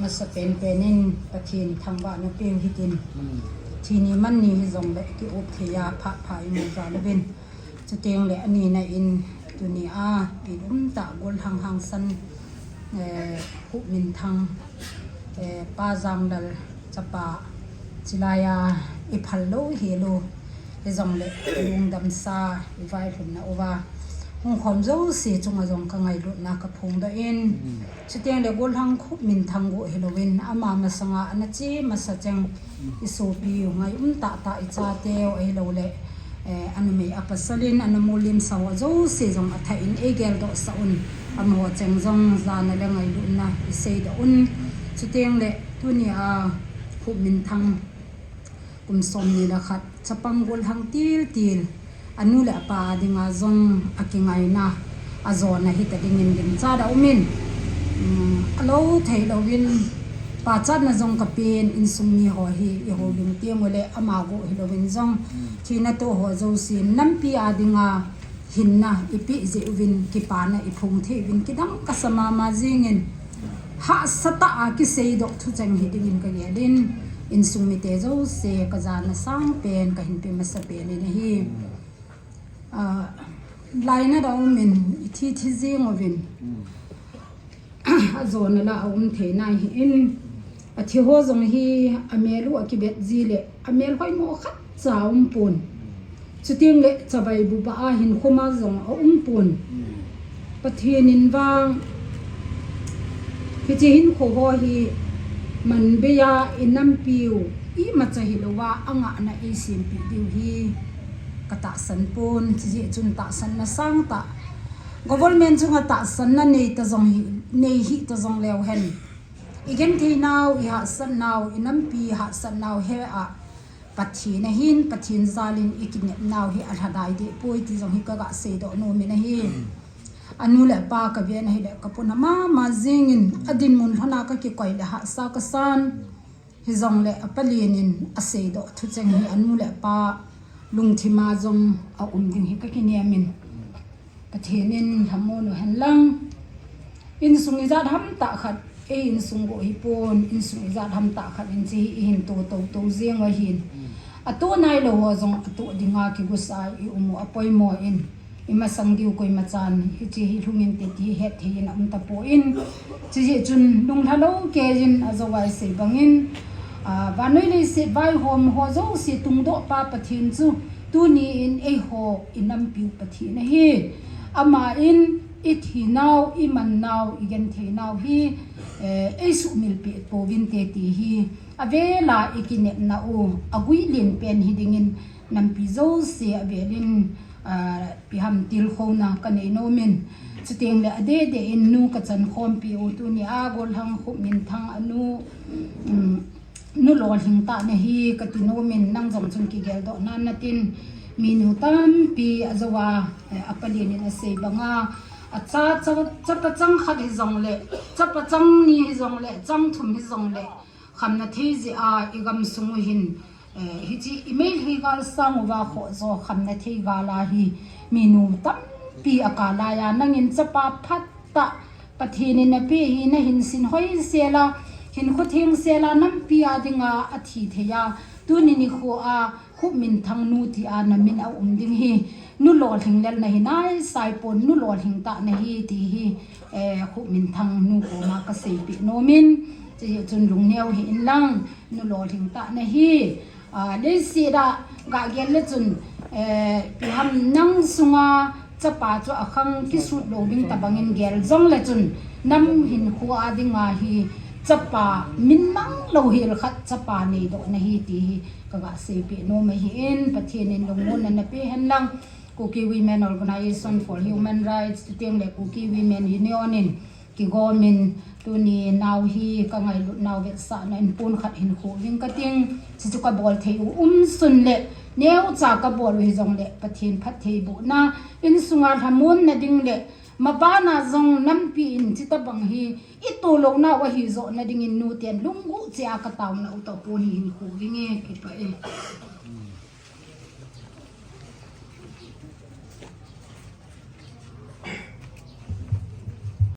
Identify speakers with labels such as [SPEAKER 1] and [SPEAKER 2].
[SPEAKER 1] มาสเป็นนินประเทศทางบ้านนักเปียงฮิตินทีนี้มันนี่จงเลยที่อุทยาพระภายมือจาระเบนจะเตียงเลยอันนี้ในอินตัวนี้ปีตะกลทางสันหุมินทางป้าจังดัลจะป่าจิลายาอิพัลโลเฮโลจงเลยลุงดำซาอิไวผุนนะโอวาหงคอมเจ้าเสียจงจงกังไงลุนักพงดอินจะเตียงเลยกลทางหุมินทางกุเฮโลวินอามาสังอาณจีมาสัจงอิสูปีอยู่ไงตาอิจาเตวเฮโลเลอันนี้อัปสลินอันมูลินสาวเจ้าเสียจงอัฐอินเอเกลดอสอุนอันหัวเจงจงจานอะไรไงลุนะอิเซดอุนจะเตียงเลยตัวนี้หุมินทางกุมสมนี่ละครับจะปังกลทางตีลอันนู้นแหละป่าดิ่งจงอักไงนะจอนนะฮิตดิ่งดิ่งจ้าดาวมินเราเทเราวินป่าจัดนะจงกับเป็นอินสุมีหัวฮีหัวลิงเตียงเลยอามาโกฮิเราวินจงที่นั่นตัวหัวเจ้าสินน้ำปีดิ่งหินนะอีปีเจวินกิปานะอีพงเทวินกิดังกัสมาจิงินหาสตากิเซดอกทุจังฮิดิ่งกันเยดินอินสุมิเตเจ้าเสกจานสร้างเป็นกันหินเป็นมาสเปนนี่ฮีลายนั่นเราเหมือนที่เสียงวินจนละเอาเทนายอินที่หัวจงฮีอเมรุอคิเบตจีเล่อเมรุให้โมขัดสาวปุ่นสุดที่เล่จะไปบุบหินขมาจงเอาปุ่นประเทศนินวางพิจิหินโคโฮฮีมันเบียอินน้ำปิวอีมาจะหิลว่าอ่างอันไอซิมปิดิวฮีกตะสันปูนที่จุนตะสันมาสร้างตะ government จุงตะสันนั่นในตะจงในหิตะจงเลวเห็นอีกเห็นที่นาวอีหัสันนาวอีน้ำปีหัสันนาวเฮปัจฉีนะหินปัจฉินซาลินอีกินเนนาวฮิอัลฮัดายเดปุยที่จงฮิกะกะเสดโนมินะฮิอันนู้นแหละปากกับเบียนให้เด็กกับปุ่นมาจิงินอดินมุนพนาก็กี่ก่อยเลยหัสากสันฮิจงเลยอปลีนินอเสดทุจังฮิอันนู้นแหละปาลุงที่มาจงเอาดิ่งฮิกะกินเนียมินประเทศนินทำโมนุหันลังอินสุงิจาทำตะขัดอินสุงโกฮิปอนอินสุงิจาทำตะขัดอินจีอินโตเจียงวะหินตัวนายโลวจงตัวดิ่งอาคิกุสายอุโมอปอยโมอินอิมาสังดิวกุยมาจานฮิจีฮิลุงินติดฮิเฮตฮินอัมตะโปอินจีจุนลุงทะโลเกจินอาจวายเสบังอินวันนี้เลยสิไปหอมหัวเจ้าสิตุงโดปาปะทินจูตัวนี้อินไอโฮอินน้ำปิวปะทินฮีอามาอินอิทีนาวอิมันนาวอิกันเทนาวฮีไอสุมิลเปโปวินเตตีฮีอเวลาอิกินเนนาโออากุยลินเป็นฮิดิงินน้ำปิโซเสียเวลินพิหามติลโคนากันเอโนมินสุดที่เลยอเดอินนูกัจจันคอมปิโอตัวนี้กอลทังขุมินทังอนูนู่หล่อหิงตาเนี่ยฮีกติโนมินนั่งจงจุนกิเกลดอนันนัตินมีนูตัมปีอาจว่าอัปลีนินเสบังจะประจังขัดฮิจงเล่จะประจังนี่ฮิจงเล่จังทุมฮิจงเล่คำนาทีจีอีกำสุงหินฮิจีอีเมลฮิกาลสังว่าขอโซคำนาทีกาลาฮีมีนูตัมปีอากาลายานั่งอินจะปาพัตตะปะทีนินปีหินหินสินหอยเสียละหินขุดเฮงเซลาน้ำปีอาดิงอาทิเทียตัวนี้นี่ขัวขุบมินทางนูที่นามินเอาดิงฮีนูหล่อหิงเล่นในหินายสายปนนูหล่อหิงตาในฮีที่ฮีขุบมินทางนูโกมากระสีปีโนมินจะจนลุงเนียวหินลังนูหล่อหิงตาในฮีเลสีดากะเกลจนปีหำนังสุงาจะป่าจะอังกิสุดโลบิงตะบังเงินเกลจงเลจนน้ำหินขัวดิงฮีจะป่ามินมังโลหิลขัดจะป่าในดอกในฮีตีก็กะเสพโนไม่เห็นประเทศในลงมุนนั่นเป็นเห็นลังCookie Women Organization for Human Rights เตียงเล็ก Cookie Women Union กิกอมินตัวนี้นาวฮีก็ไงลุนาวเวสานันปูนขัดหินโควิ่งก็เตียงจะกบอลเทียสุนเละเนี้ยจากกบอลวิจงเละประเทศพัทเทบุนาอินสุงาทมุนนดิ่งเละมาบ้านาจงน้ำปีนจิตบังฮีอิตัวลงนาว่าฮีโซนดิ่งอินนูเตียนลุงกุเจ้ากระตาวนาอุตปูนหินโควิ่งเงี้ยคิดไป